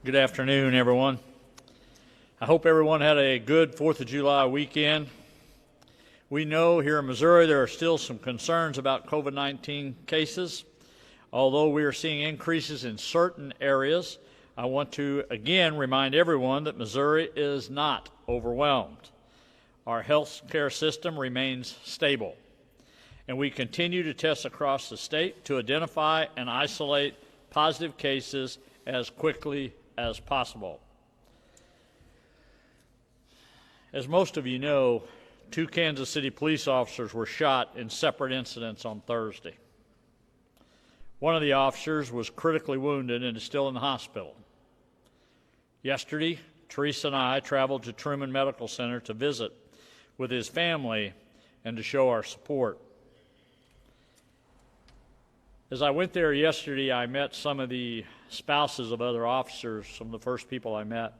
Good afternoon, everyone. I hope everyone had a good 4th of July weekend. We know here in Missouri there are still some concerns about COVID-19 cases. Although we are seeing increases in certain areas, I want to again remind everyone that Missouri is not overwhelmed. Our health care system remains stable, and we continue to test across the state to identify and isolate positive cases as quickly as possible. As most of you know, 2 Kansas City police officers were shot in separate incidents on Thursday. One of the officers was critically wounded and is still in the hospital. Yesterday, Teresa and I traveled to Truman Medical Center to visit with his family and to show our support. As I went there yesterday, I met some of the spouses of other officers, some of the first people I met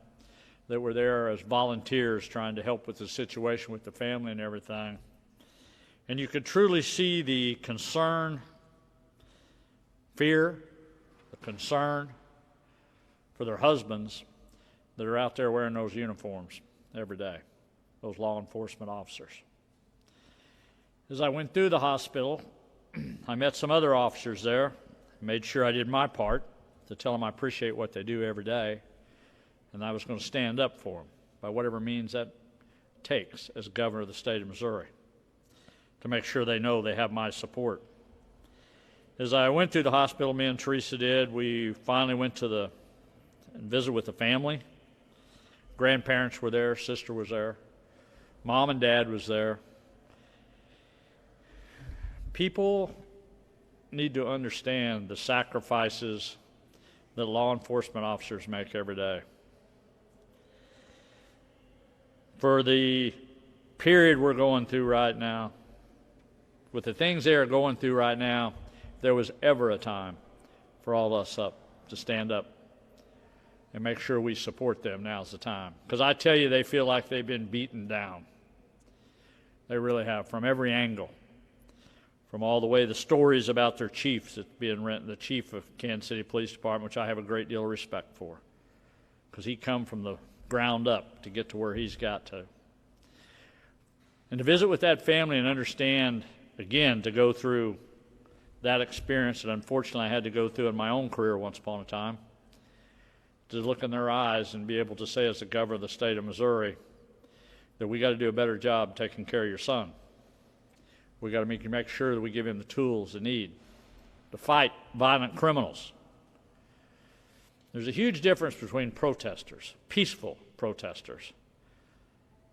that were there as volunteers trying to help with the situation with the family and everything. And you could truly see the concern, fear, the concern for their husbands that are out there wearing those uniforms every day, those law enforcement officers. As I went through the hospital, I met some other officers there, made sure I did my part to tell them I appreciate what they do every day, and I was going to stand up for them by whatever means that takes as governor of the state of Missouri to make sure they know they have my support. As I went through the hospital, me and Teresa did, we finally went to visit with the family. Grandparents were there, sister was there, mom and dad was there. People need to understand the sacrifices that law enforcement officers make every day. For the period we're going through right now, with the things they are going through right now, if there was ever a time for all of us to stand up and make sure we support them, now's the time. Because I tell you, they feel like they've been beaten down. They really have, from every angle. From all the way the stories about their chiefs that's being written, the chief of Kansas City Police Department, which I have a great deal of respect for, because he come from the ground up to get to where he's got to. And to visit with that family and understand, again, to go through that experience that unfortunately I had to go through in my own career once upon a time, to look in their eyes and be able to say as the governor of the state of Missouri that we got to do a better job taking care of your son. We got to make sure that we give him the tools they need to fight violent criminals. There's a huge difference between protesters, peaceful protesters,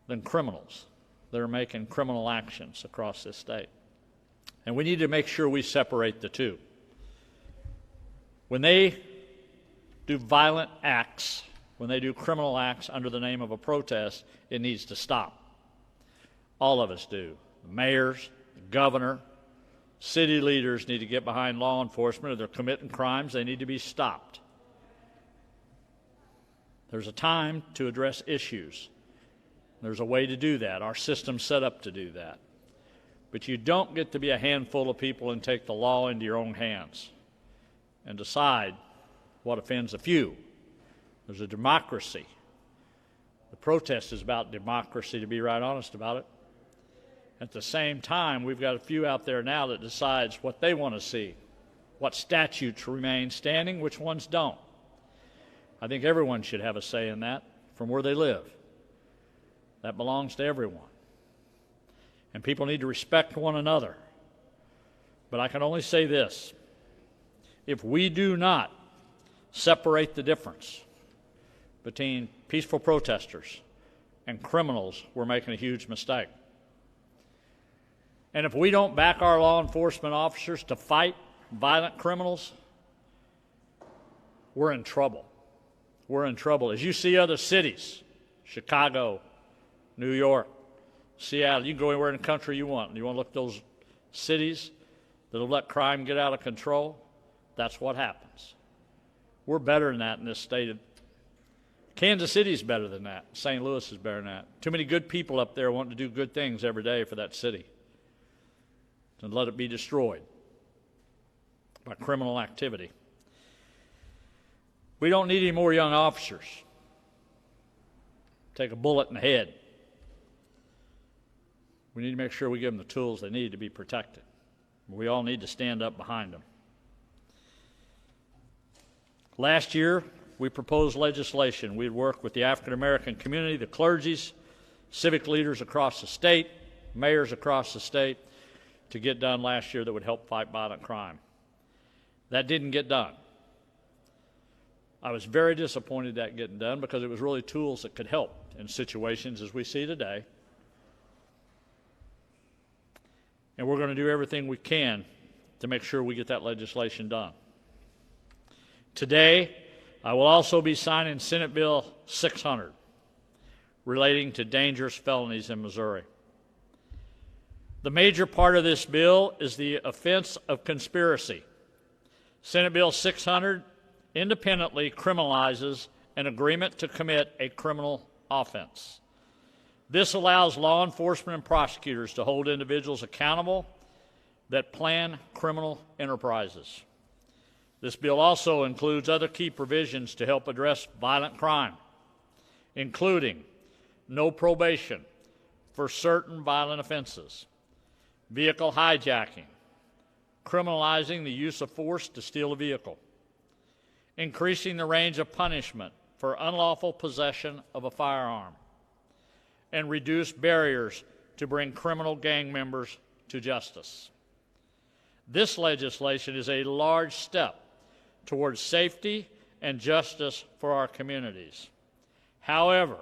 than criminals that are making criminal actions across this state. And we need to make sure we separate the two. When they do violent acts, when they do criminal acts under the name of a protest, it needs to stop. All of us do. The mayors, the governor, city leaders need to get behind law enforcement. If they're committing crimes, they need to be stopped. There's a time to address issues. There's a way to do that. Our system's set up to do that. But you don't get to be a handful of people and take the law into your own hands and decide what offends a few. There's a democracy. The protest is about democracy, to be right honest about it. At the same time, we've got a few out there now that decides what they want to see, what statutes remain standing, which ones don't. I think everyone should have a say in that from where they live. That belongs to everyone. And people need to respect one another. But I can only say this. If we do not separate the difference between peaceful protesters and criminals, we're making a huge mistake. And if we don't back our law enforcement officers to fight violent criminals, we're in trouble. We're in trouble. As you see other cities, Chicago, New York, Seattle, you can go anywhere in the country you want. You want to look at those cities that have let crime get out of control? That's what happens. We're better than that in this state. Kansas City's better than that. St. Louis is better than that. Too many good people up there wanting to do good things every day for that city. And let it be destroyed by criminal activity. We don't need any more young officers. Take a bullet in the head. We need to make sure we give them the tools they need to be protected. We all need to stand up behind them. Last year, we proposed legislation. We'd work with the African American community, the clergies, civic leaders across the state, mayors across the state, to get done last year that would help fight violent crime. That didn't get done. I was very disappointed that getting done because it was really tools that could help in situations as we see today. And we're going to do everything we can to make sure we get that legislation done. Today, I will also be signing Senate Bill 600 relating to dangerous felonies in Missouri. The major part of this bill is the offense of conspiracy. Senate Bill 600 independently criminalizes an agreement to commit a criminal offense. This allows law enforcement and prosecutors to hold individuals accountable that plan criminal enterprises. This bill also includes other key provisions to help address violent crime, including no probation for certain violent offenses, vehicle hijacking, criminalizing the use of force to steal a vehicle, increasing the range of punishment for unlawful possession of a firearm, and reduce barriers to bring criminal gang members to justice. This legislation is a large step towards safety and justice for our communities. However,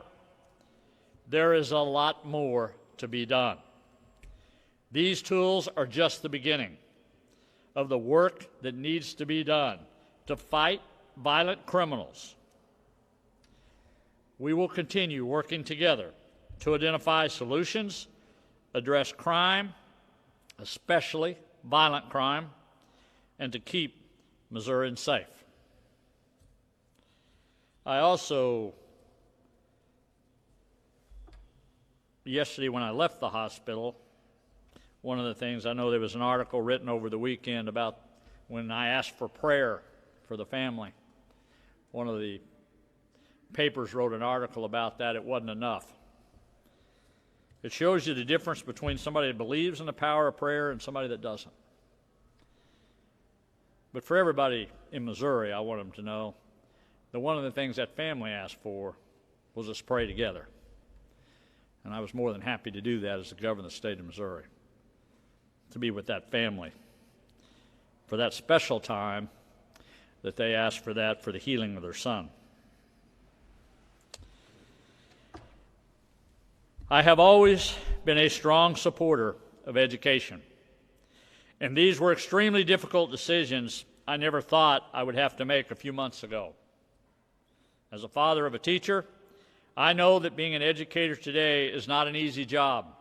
there is a lot more to be done. These tools are just the beginning of the work that needs to be done to fight violent criminals. We will continue working together to identify solutions, address crime, especially violent crime, and to keep Missourians safe. I also, yesterday when I left the hospital, one of the things, I know there was an article written over the weekend about when I asked for prayer for the family. One of the papers wrote an article about that. It wasn't enough. It shows you the difference between somebody that believes in the power of prayer and somebody that doesn't. But for everybody in Missouri, I want them to know that one of the things that family asked for was us pray together. And I was more than happy to do that as the governor of the state of Missouri, to be with that family for that special time that they asked for that for the healing of their son. I have always been a strong supporter of education, and these were extremely difficult decisions I never thought I would have to make a few months ago. As a father of a teacher, I know that being an educator today is not an easy job.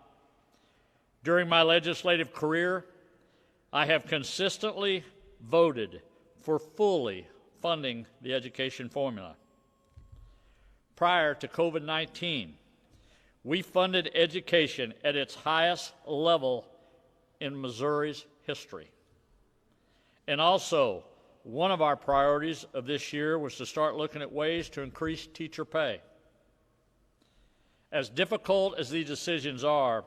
During my legislative career, I have consistently voted for fully funding the education formula. Prior to COVID-19, we funded education at its highest level in Missouri's history. And also, one of our priorities of this year was to start looking at ways to increase teacher pay. As difficult as these decisions are,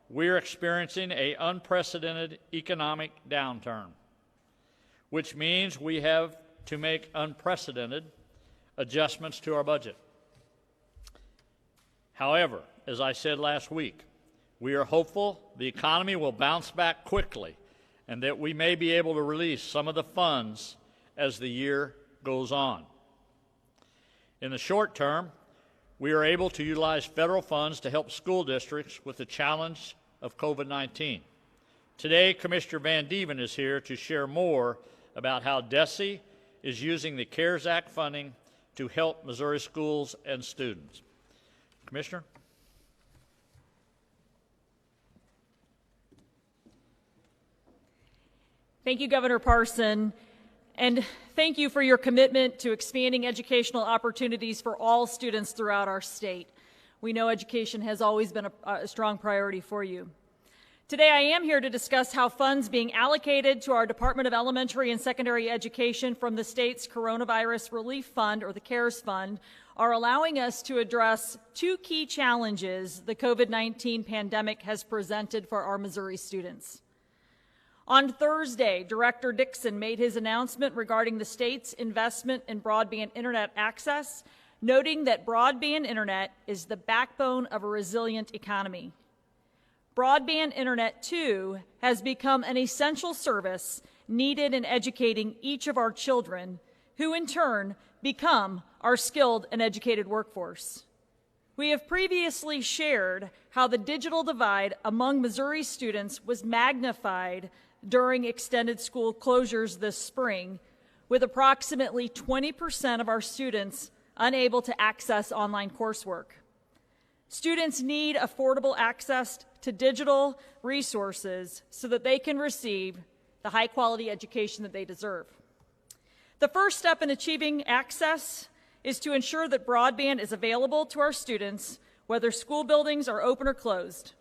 we're experiencing an unprecedented economic downturn, which means we have to make unprecedented adjustments to our budget. However, as I said last week, we are hopeful the economy will bounce back quickly and that we may be able to release some of the funds as the year goes on. In the short term, we are able to utilize federal funds to help school districts with the challenge of COVID-19. Today, Commissioner Van Dieven is here to share more about how DESE is using the CARES Act funding to help Missouri schools and students. Commissioner? Thank you, Governor Parson, and thank you for your commitment to expanding educational opportunities for all students throughout our state. We know education has always been a strong priority for you. Today I am here to discuss how funds being allocated to our Department of Elementary and Secondary Education from the state's Coronavirus Relief Fund, or the CARES Fund, are allowing us to address two key challenges the COVID-19 pandemic has presented for our Missouri students. On Thursday, Director Dixon made his announcement regarding the state's investment in broadband internet access, noting that broadband internet is the backbone of a resilient economy. Broadband internet, too, has become an essential service needed in educating each of our children, who in turn become our skilled and educated workforce. We have previously shared how the digital divide among Missouri students was magnified during extended school closures this spring, with approximately 20% of our students unable to access online coursework. Students need affordable access to digital resources so that they can receive the high-quality education that they deserve. The first step in achieving access is to ensure that broadband is available to our students, whether school buildings are open or closed.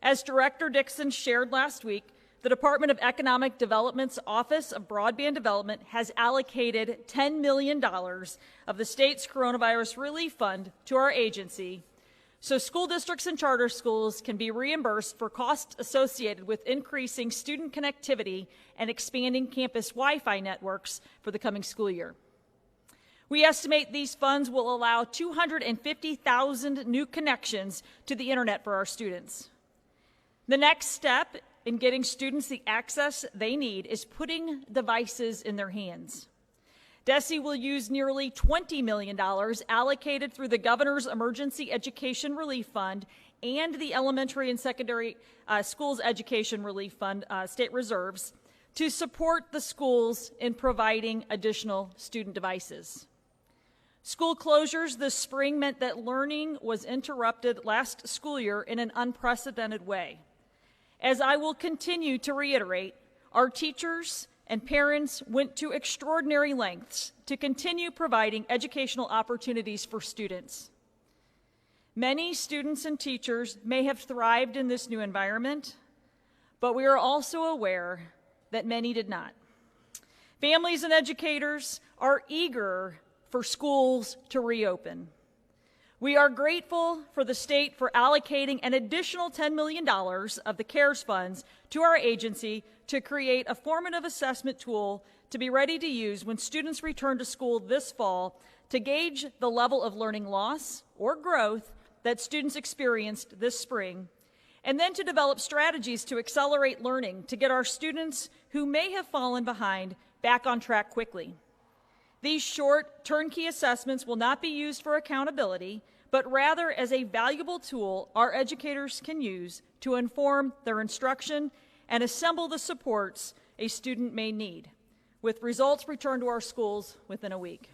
As Director Dixon shared last week, the Department of Economic Development's Office of Broadband Development has allocated $10 million of the state's Coronavirus Relief Fund to our agency, so school districts and charter schools can be reimbursed for costs associated with increasing student connectivity and expanding campus Wi-Fi networks for the coming school year. We estimate these funds will allow 250,000 new connections to the internet for our students. The next step in getting students the access they need is putting devices in their hands. DESE will use nearly $20 million allocated through the Governor's Emergency Education Relief Fund and the Elementary and Secondary Schools Education Relief Fund state reserves to support the schools in providing additional student devices. School closures this spring meant that learning was interrupted last school year in an unprecedented way. As I will continue to reiterate, our teachers and parents went to extraordinary lengths to continue providing educational opportunities for students. Many students and teachers may have thrived in this new environment, but we are also aware that many did not. Families and educators are eager for schools to reopen. We are grateful for the state for allocating an additional $10 million of the CARES funds to our agency to create a formative assessment tool to be ready to use when students return to school this fall to gauge the level of learning loss or growth that students experienced this spring, and then to develop strategies to accelerate learning to get our students who may have fallen behind back on track quickly. These short, turnkey assessments will not be used for accountability, but rather as a valuable tool our educators can use to inform their instruction and assemble the supports a student may need, with results returned to our schools within a week.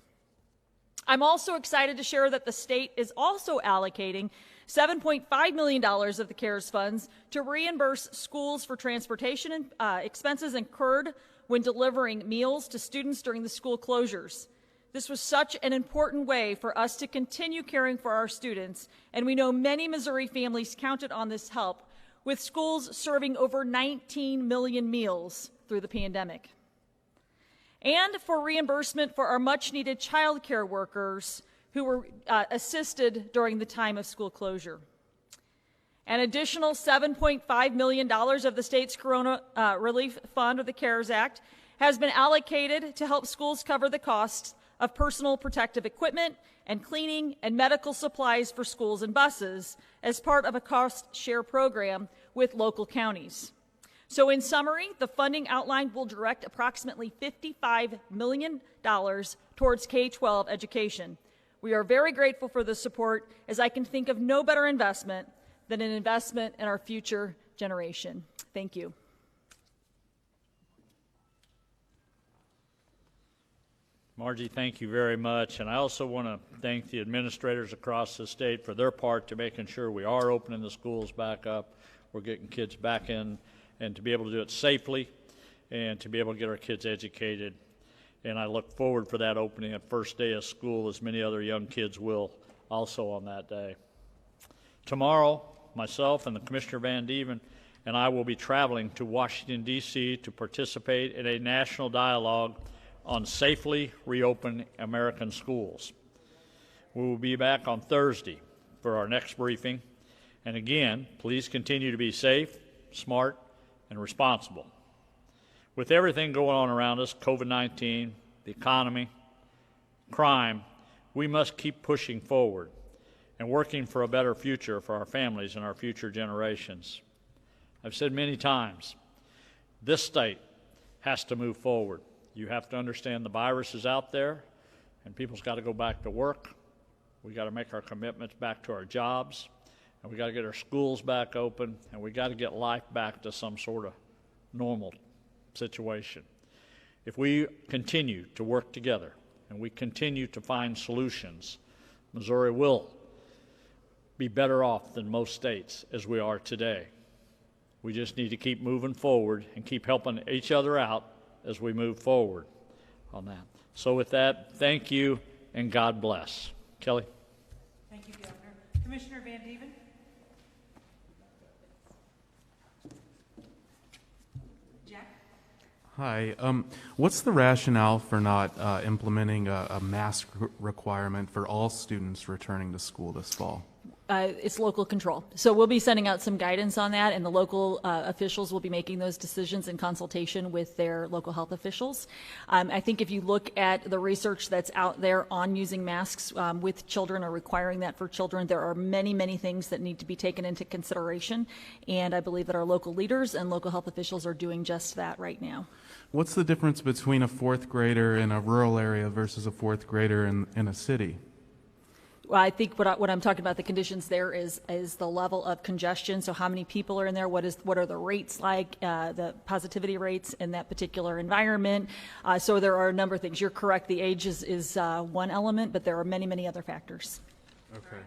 I'm also excited to share that the state is also allocating $7.5 million of the CARES funds to reimburse schools for transportation expenses incurred when delivering meals to students during the school closures. This was such an important way for us to continue caring for our students, and we know many Missouri families counted on this help, with schools serving over 19 million meals through the pandemic. And for reimbursement for our much-needed child care workers who were assisted during the time of school closure. An additional $7.5 million of the state's Corona Relief Fund, or the CARES Act, has been allocated to help schools cover the costs of personal protective equipment and cleaning and medical supplies for schools and buses as part of a cost-share program with local counties. So in summary, the funding outlined will direct approximately $55 million towards K-12 education. We are very grateful for the support, as I can think of no better investment than an investment in our future generation. Thank you. Margie, thank you very much. And I also want to thank the administrators across the state for their part to making sure we are opening the schools back up, we're getting kids back in, and to be able to do it safely and to be able to get our kids educated. And I look forward for that opening at first day of school, as many other young kids will also on that day. Tomorrow, myself and the Commissioner Van Dieven and I will be traveling to Washington, D.C. to participate in a national dialogue on safely reopening American schools. We will be back on Thursday for our next briefing. And again, please continue to be safe, smart, and responsible. With everything going on around us, COVID-19, the economy, crime, we must keep pushing forward and working for a better future for our families and our future generations. I've said many times, this state has to move forward. You have to understand the virus is out there, and people's got to go back to work. We got to make our commitments back to our jobs, and we got to get our schools back open, and we got to get life back to some sort of normal situation. If we continue to work together and we continue to find solutions, Missouri will be better off than most states as we are today. We just need to keep moving forward and keep helping each other out as we move forward on that. So with that, thank you and God bless. Kelly. Thank you, Governor. Commissioner Van Dieven. Jack. Hi. What's the rationale for not implementing a mask requirement for all students returning to school this fall? It's local control. So we'll be sending out some guidance on that, and the local officials will be making those decisions in consultation with their local health officials. I think if you look at the research that's out there on using masks with children or requiring that for children, there are many, many things that need to be taken into consideration, and I believe that our local leaders and local health officials are doing just that right now. What's the difference between a fourth grader in a rural area versus a fourth grader in a city? Well, I think what I'm talking about, the conditions there is the level of congestion. So how many people are in there? What are the rates like? The positivity rates in that particular environment. So there are a number of things. You're correct. The age is one element, but there are many, many other factors. Okay.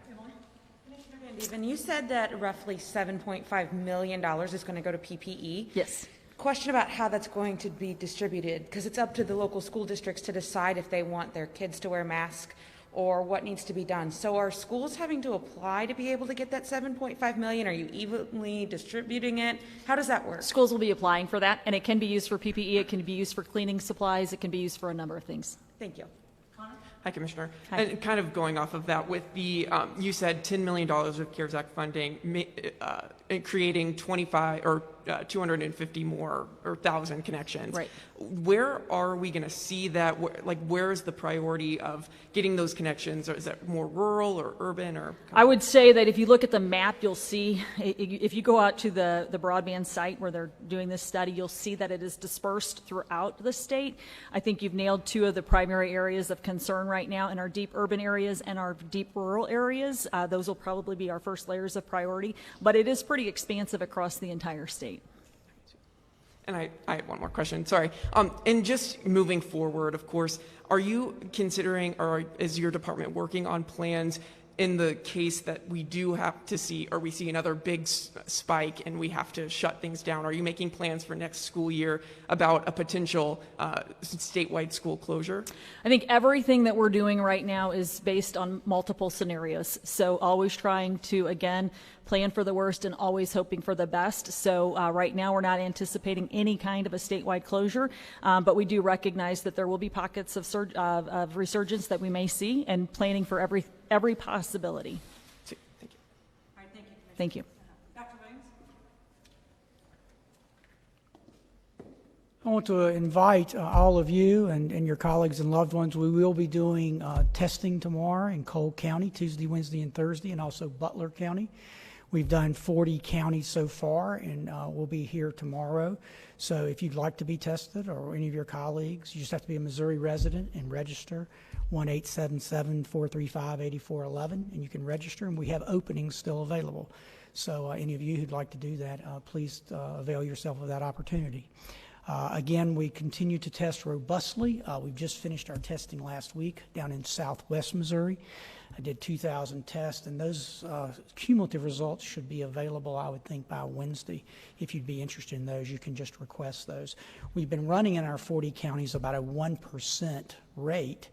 Commissioner Van Dieven, you said that roughly $7.5 million is going to go to PPE. Yes. Question about how that's going to be distributed, because it's up to the local school districts to decide if they want their kids to wear masks or what needs to be done. So are schools having to apply to be able to get that $7.5 million? Are you evenly distributing it? How does that work? Schools will be applying for that, and it can be used for PPE, it can be used for cleaning supplies, it can be used for a number of things. Thank you. Hi, Commissioner. Hi. And kind of going off of that, with the, you said $10 million of CARES Act funding, creating 25 or 250 more or 1,000 connections. Right. Where are we going to see that? Where is the priority of getting those connections? Or is that more rural or urban? Or I would say that if you look at the map, you'll see, if you go out to the broadband site where they're doing this study, you'll see that it is dispersed throughout the state. I think you've nailed two of the primary areas of concern right now in our deep urban areas and our deep rural areas. Those will probably be our first layers of priority, but it is pretty expansive across the entire state. And I had one more question, sorry. And just moving forward, of course, are you considering, or is your department working on plans in the case that we do have to see, or we see another big spike and we have to shut things down? Are you making plans for next school year about a potential statewide school closure? I think everything that we're doing right now is based on multiple scenarios. So always trying to, again, plan for the worst and always hoping for the best. So right now we're not anticipating any kind of a statewide closure, but we do recognize that there will be pockets of resurgence that we may see, and planning for every possibility. Thank you. All right, thank you. Thank you. Dr. Williams? I want to invite all of you and your colleagues and loved ones. We will be doing testing tomorrow in Cole County, Tuesday, Wednesday, and Thursday, and also Butler County. We've done 40 counties so far, and we'll be here tomorrow. So if you'd like to be tested, or any of your colleagues, you just have to be a Missouri resident and register. 1-877-435-8411, and you can register, and we have openings still available. So any of you who'd like to do that, please avail yourself of that opportunity. Again, we continue to test robustly. We've just finished our testing last week down in southwest Missouri. I did 2,000 tests, and those cumulative results should be available, I would think, by Wednesday. If you'd be interested in those, you can just request those. We've been running in our 40 counties about a 1% rate.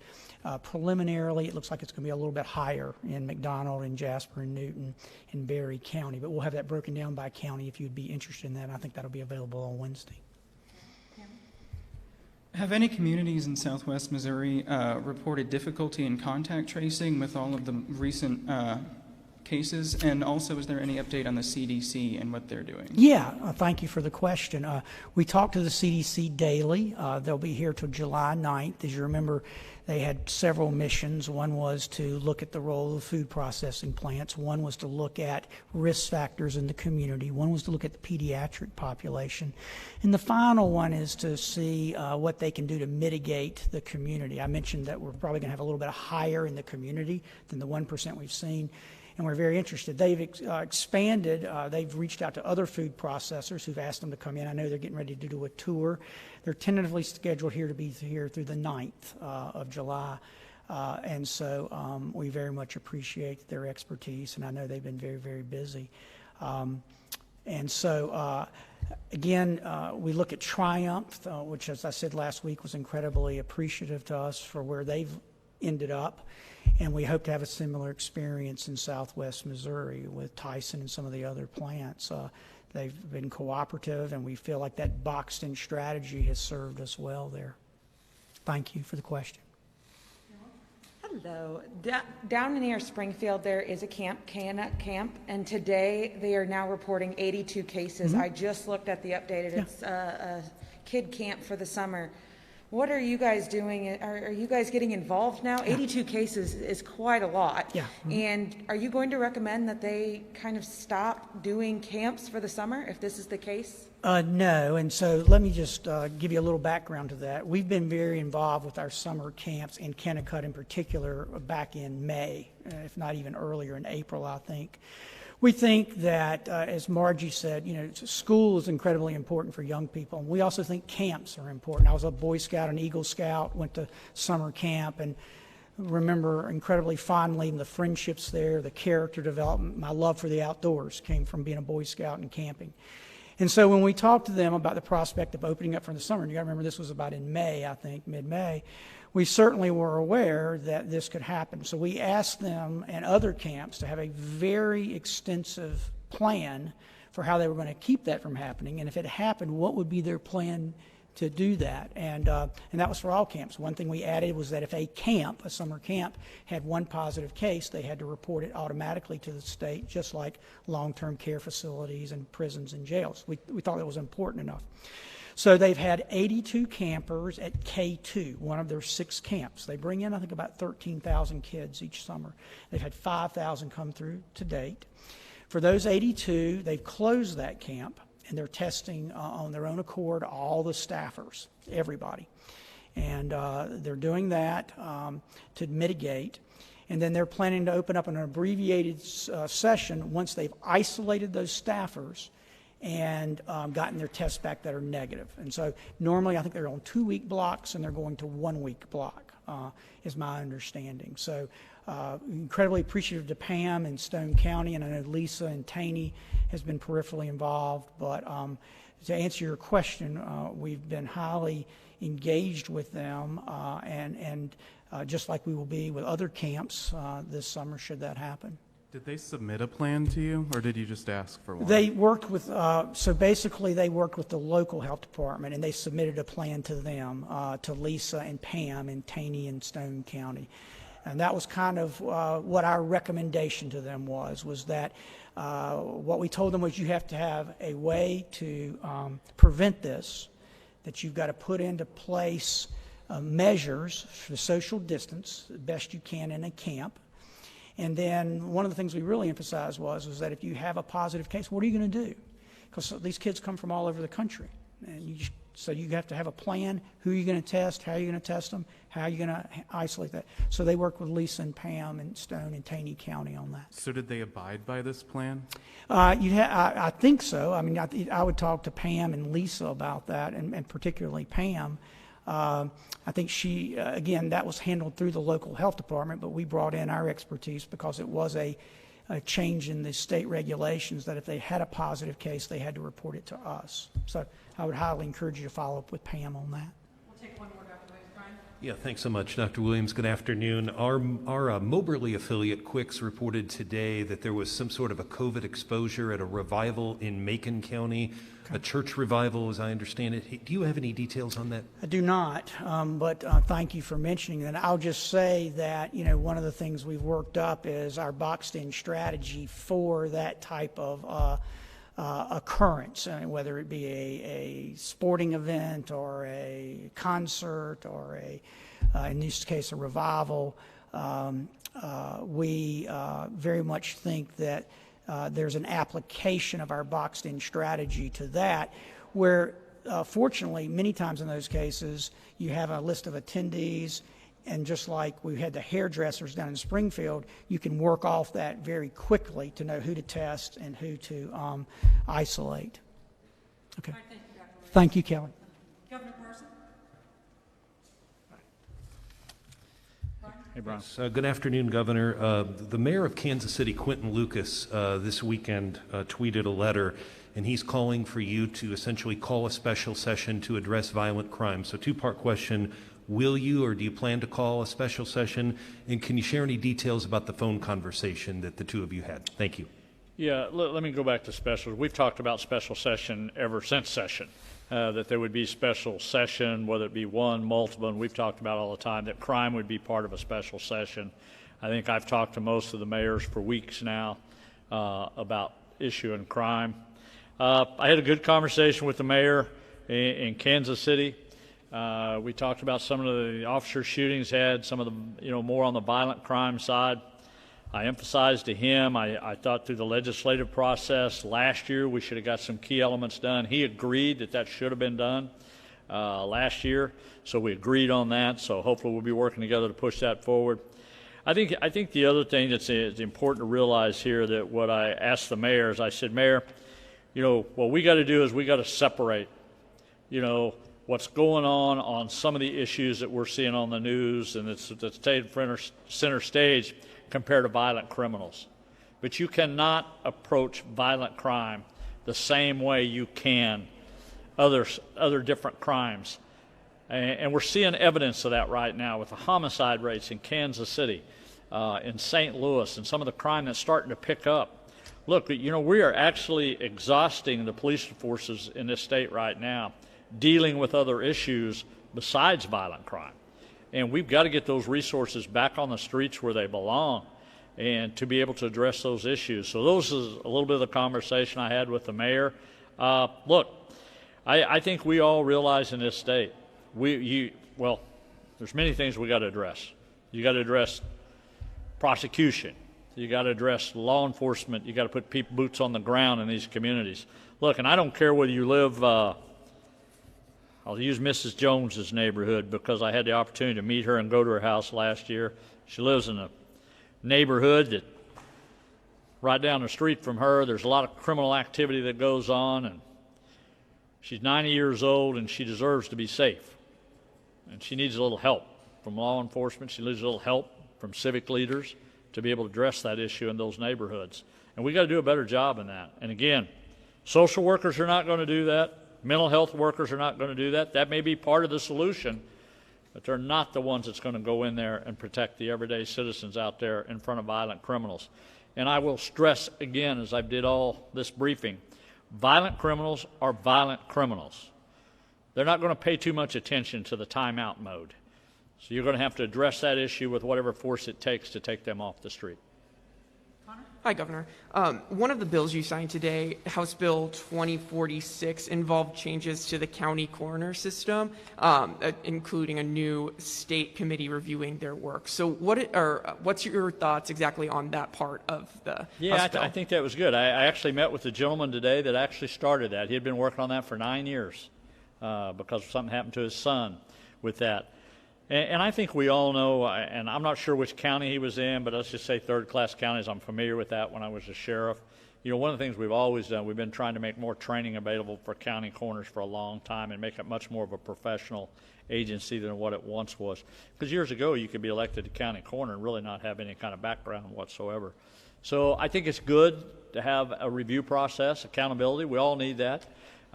Preliminarily, it looks like it's going to be a little bit higher in McDonald and Jasper and Newton and Berry County, but we'll have that broken down by county if you'd be interested in that. I think that'll be available on Wednesday. Have any communities in southwest Missouri reported difficulty in contact tracing with all of the recent cases? And also, is there any update on the CDC and what they're doing? Yeah, thank you for the question. We talk to the CDC daily. They'll be here till July 9th. As you remember, they had several missions. One was to look at the role of food processing plants. One was to look at risk factors in the community. One was to look at the pediatric population. And the final one is to see what they can do to mitigate the community. I mentioned that we're probably going to have a little bit higher in the community than the 1% we've seen. And we're very interested. They've expanded. They've reached out to other food processors who've asked them to come in. I know they're getting ready to do a tour. They're tentatively scheduled here to be here through the 9th of July. And so we very much appreciate their expertise, and I know they've been very, very busy. And so, again, we look at Triumph, which, as I said last week, was incredibly appreciative to us for where they've ended up. And we hope to have a similar experience in southwest Missouri with Tyson and some of the other plants. They've been cooperative, and we feel like that boxed-in strategy has served us well there. Thank you for the question. Hello. Down near Springfield, there is a camp, Canuck Camp, and today they are now reporting 82 cases. I just looked at the updated. It's a kid camp for the summer. What are you guys doing? Are you guys getting involved now? 82 cases is quite a lot. Yeah. And are you going to recommend that they kind of stop doing camps for the summer if this is the case? No, and so let me just give you a little background to that. We've been very involved with our summer camps in Kennecott in particular back in May, if not even earlier in April, I think. We think that, as Margie said, school is incredibly important for young people. And we also think camps are important. I was a Boy Scout and Eagle Scout, went to summer camp, and remember incredibly fondly the friendships there, the character development. My love for the outdoors came from being a Boy Scout and camping. And so when we talked to them about the prospect of opening up for the summer, and you got to remember this was about in May, I think, mid-May, we certainly were aware that this could happen. So we asked them and other camps to have a very extensive plan for how they were going to keep that from happening. And if it happened, what would be their plan to do that? And that was for all camps. One thing we added was that if a camp, a summer camp, had one positive case, they had to report it automatically to the state, just like long-term care facilities and prisons and jails. We thought that was important enough. So they've had 82 campers at K2, one of their 6 camps. They bring in, I think, about 13,000 kids each summer. They've had 5,000 come through to date. For those 82, they've closed that camp, and they're testing on their own accord all the staffers, everybody. And they're doing that to mitigate. And then they're planning to open up an abbreviated session once they've isolated those staffers and gotten their tests back that are negative. And so normally I think they're on 2-week blocks, and they're going to 1-week block, is my understanding. So incredibly appreciative to Pam in Stone County, and I know Lisa and Taney has been peripherally involved. But to answer your question, we've been highly engaged with them, and just like we will be with other camps this summer should that happen. Did they submit a plan to you, or did you just ask for one? They worked with, so basically they worked with the local health department, and they submitted a plan to them, to Lisa and Pam in Taney and Stone County. And that was kind of what our recommendation to them was that what we told them was you have to have a way to prevent this, that you've got to put into place measures for social distance the best you can in a camp. And then one of the things we really emphasized was that if you have a positive case, what are you going to do? Because these kids come from all over the country, and you just So you have to have a plan, who you're going to test, how you're going to test them, how you're going to isolate that. So they work with Lisa and Pam and Stone and Taney County on that. So did they abide by this plan? I think so. I mean, I would talk to Pam and Lisa about that, and particularly Pam. I think she, again, that was handled through the local health department, but we brought in our expertise because it was a change in the state regulations that if they had a positive case, they had to report it to us. So I would highly encourage you to follow up with Pam on that. We'll take one more, Dr. Williams. Brian? Yeah, thanks so much, Dr. Williams. Good afternoon. Our Moberly affiliate, Quicks, reported today that there was some sort of a COVID exposure at a revival in Macon County, a church revival, as I understand it. Do you have any details on that? I do not, but thank you for mentioning that. I'll just say that, one of the things we've worked up is our boxed-in strategy for that type of occurrence, whether it be a sporting event or a concert or in this case, a revival. We very much think that there's an application of our boxed-in strategy to that, where fortunately, many times in those cases, you have a list of attendees, and just like we had the hairdressers down in Springfield, you can work off that very quickly to know who to test and who to isolate. Okay. All right, thank you, Dr. Williams. Thank you, Kelly. Governor Parson? Hey, Brian. Good afternoon, Governor. The mayor of Kansas City, Quentin Lucas, this weekend tweeted a letter, and he's calling for you to essentially call a special session to address violent crime. So two-part question. Will you or do you plan to call a special session? And can you share any details about the phone conversation that the two of you had? Thank you. Yeah, let me go back to specials. We've talked about special session ever since session, that there would be special session, whether it be one, multiple, and we've talked about all the time that crime would be part of a special session. I think I've talked to most of the mayors for weeks now about issuing crime. I had a good conversation with the mayor in Kansas City. We talked about some of the officer shootings had, some of the, more on the violent crime side. I emphasized to him, I thought through the legislative process last year we should have got some key elements done. He agreed that should have been done last year, so we agreed on that. So hopefully we'll be working together to push that forward. I think the other thing that's important to realize here, that what I asked the mayor is, I said, Mayor, what we got to do is we got to separate, what's going on some of the issues that we're seeing on the news and that's taken center stage compared to violent criminals. But you cannot approach violent crime the same way you can other different crimes. And we're seeing evidence of that right now with the homicide rates in Kansas City, in St. Louis, and some of the crime that's starting to pick up. Look, we are actually exhausting the police forces in this state right now, dealing with other issues besides violent crime. And we've got to get those resources back on the streets where they belong and to be able to address those issues. So those is a little bit of the conversation I had with the mayor. Look, I think we all realize in this state, there's many things we got to address. You got to address prosecution. You got to address law enforcement. You got to put boots on the ground in these communities. Look, and I don't care whether you live, I'll use Mrs. Jones's neighborhood because I had the opportunity to meet her and go to her house last year. She lives in a neighborhood that right down the street from her, there's a lot of criminal activity that goes on, and she's 90 years old and she deserves to be safe. And she needs a little help from law enforcement. She needs a little help from civic leaders to be able to address that issue in those neighborhoods. And we got to do a better job in that. And again, social workers are not going to do that. Mental health workers are not going to do that. That may be part of the solution, but they're not the ones that's going to go in there and protect the everyday citizens out there in front of violent criminals. And I will stress again, as I did all this briefing, violent criminals are violent criminals. They're not going to pay too much attention to the timeout mode. So you're going to have to address that issue with whatever force it takes to take them off the street. Hi, Governor. One of the bills you signed today, House Bill 2046, involved changes to the county coroner system, including a new state committee reviewing their work. So what's your thoughts exactly on that part of the House bill? I think that was good. I actually met with the gentleman today that actually started that. He had been working on that for 9 years. because something happened to his son with that. And I think we all know, and I'm not sure which county he was in, but let's just say third-class counties. I'm familiar with that when I was a sheriff. You know, one of the things we've always done, we've been trying to make more training available for county coroners for a long time and make it much more of a professional agency than what it once was. Because years ago, you could be elected to county coroner and really not have any kind of background whatsoever. So I think it's good to have a review process, accountability. We all need that.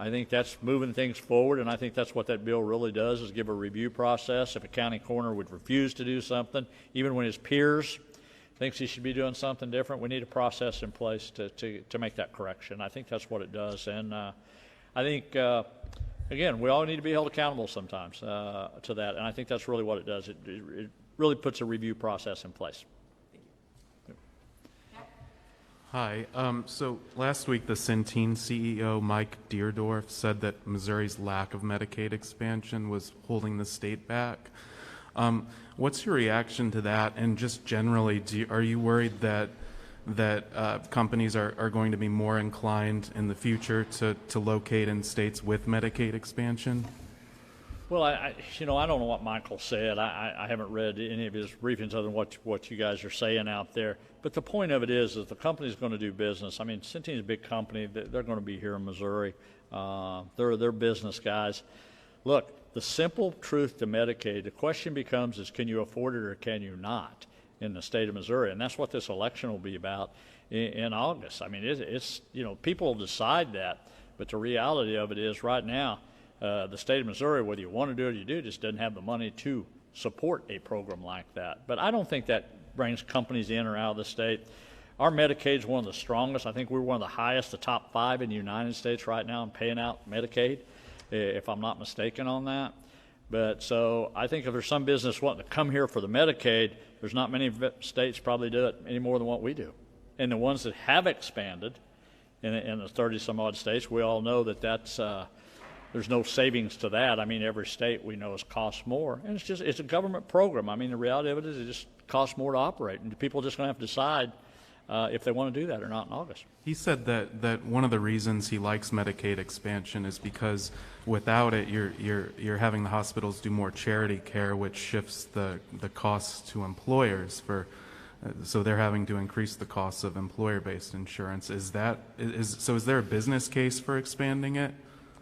I think that's moving things forward, and I think that's what that bill really does, is give a review process. If a county coroner would refuse to do something, even when his peers thinks he should be doing something different, we need a process in place to make that correction. I think that's what it does. And I think, again, we all need to be held accountable sometimes to that, and I think that's really what it does. It really puts a review process in place. Hi. So last week, the Centene CEO, Mike Deardorff, said that Missouri's lack of Medicaid expansion was holding the state back. What's your reaction to that? And just generally, are you worried that companies are going to be more inclined in the future to locate in states with Medicaid expansion? Well, I don't know what Michael said. I haven't read any of his briefings other than what you guys are saying out there. But the point of it is the company's going to do business. I mean, Centene's a big company. They're going to be here in Missouri. They're business guys. Look, the simple truth to Medicaid, the question becomes is, can you afford it or can you not in the state of Missouri? And that's what this election will be about in August. I mean, it's people will decide that. But the reality of it is right now, the state of Missouri, whether you want to do it or you do, just doesn't have the money to support a program like that. But I don't think that brings companies in or out of the state. Our Medicaid is one of the strongest. I think we're one of the highest, the top 5 in the United States right now in paying out Medicaid, if I'm not mistaken on that. But so I think if there's some business wanting to come here for the Medicaid, there's not many states probably do it any more than what we do. And the ones that have expanded in the 30-some-odd states, we all know that's there's no savings to that. I mean, every state we know costs more. And it's a government program. I mean, the reality of it is it just costs more to operate. And people are just going to have to decide if they want to do that or not in August. He said that one of the reasons he likes Medicaid expansion is because without it, you're having the hospitals do more charity care, which shifts the costs to employers so they're having to increase the costs of employer-based insurance. Is there a business case for expanding it?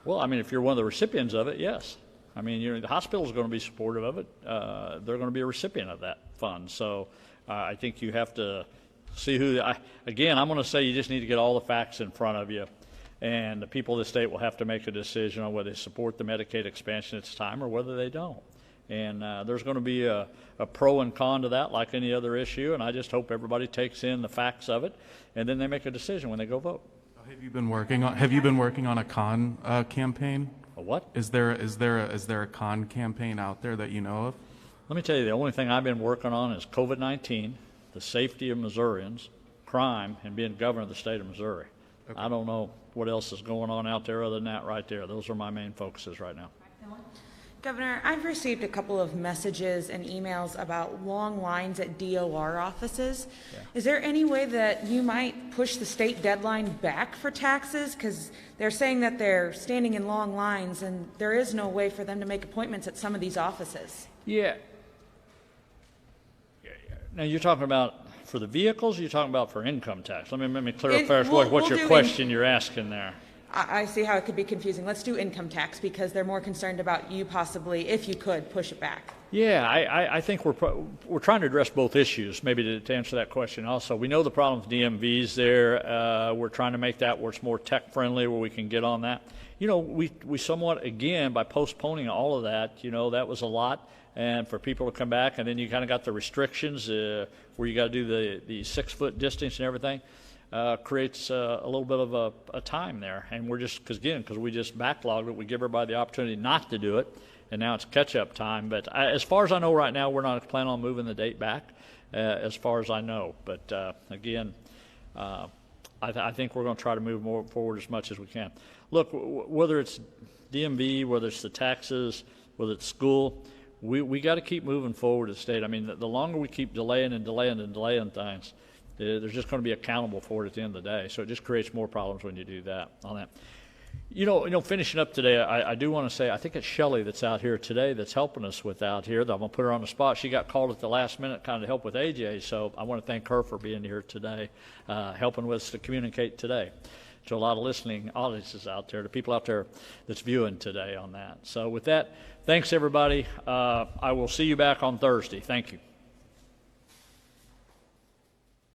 Well, I mean, if you're one of the recipients of it, yes. I mean, the hospital is going to be supportive of it. They're going to be a recipient of that fund. So I think you have to see who. Again, I'm going to say you just need to get all the facts in front of you, and the people of the state will have to make a decision on whether they support the Medicaid expansion at this time or whether they don't. And there's going to be a pro and con to that, like any other issue. And I just hope everybody takes in the facts of it, and then they make a decision when they go vote. Have you been working on a con campaign? A what? Is there a con campaign out there that you know of? Let me tell you, the only thing I've been working on is COVID-19, the safety of Missourians, crime, and being governor of the state of Missouri. Okay. I don't know what else is going on out there other than that right there. Those are my main focuses right now. Governor, I've received a couple of messages and emails about long lines at DOR offices. Yeah. Is there any way that you might push the state deadline back for taxes? Because they're saying that they're standing in long lines and there is no way for them to make appointments at some of these offices. Yeah. Now you're talking about for the vehicles, or you're talking about for income tax? Let me clarify what your question you're asking there. I see how it could be confusing. Let's do income tax because they're more concerned about you possibly, if you could, push it back. Yeah, I think we're trying to address both issues, maybe to answer that question also. We know the problem with DMVs there. We're trying to make that where it's more tech-friendly, where we can get on that. You know, we somewhat, again, by postponing all of that, that was a lot. And for people to come back, and then you kind of got the restrictions where you got to do the 6-foot distance and everything. Creates a little bit of a time there, and we're just because we just backlogged it, we give everybody the opportunity not to do it, and now it's catch-up time. But as far as I know right now, we're not planning on moving the date back, as far as I know. But again, I think we're going to try to move more forward as much as we can. Look, whether it's DMV, whether it's the taxes, whether it's school, we got to keep moving forward as a state. I mean, the longer we keep delaying things, there's just going to be accountable for it at the end of the day. So it just creates more problems when you do that on that. Finishing up today, I do want to say I think it's Shelley that's out here today that's helping us with out here. I'm going to put her on the spot. She got called at the last minute kind of help with AJ, so I want to thank her for being here today, helping us to communicate today to a lot of listening audiences out there, the people out there that's viewing today on that. So with that, thanks everybody. I will see you back on Thursday. Thank you.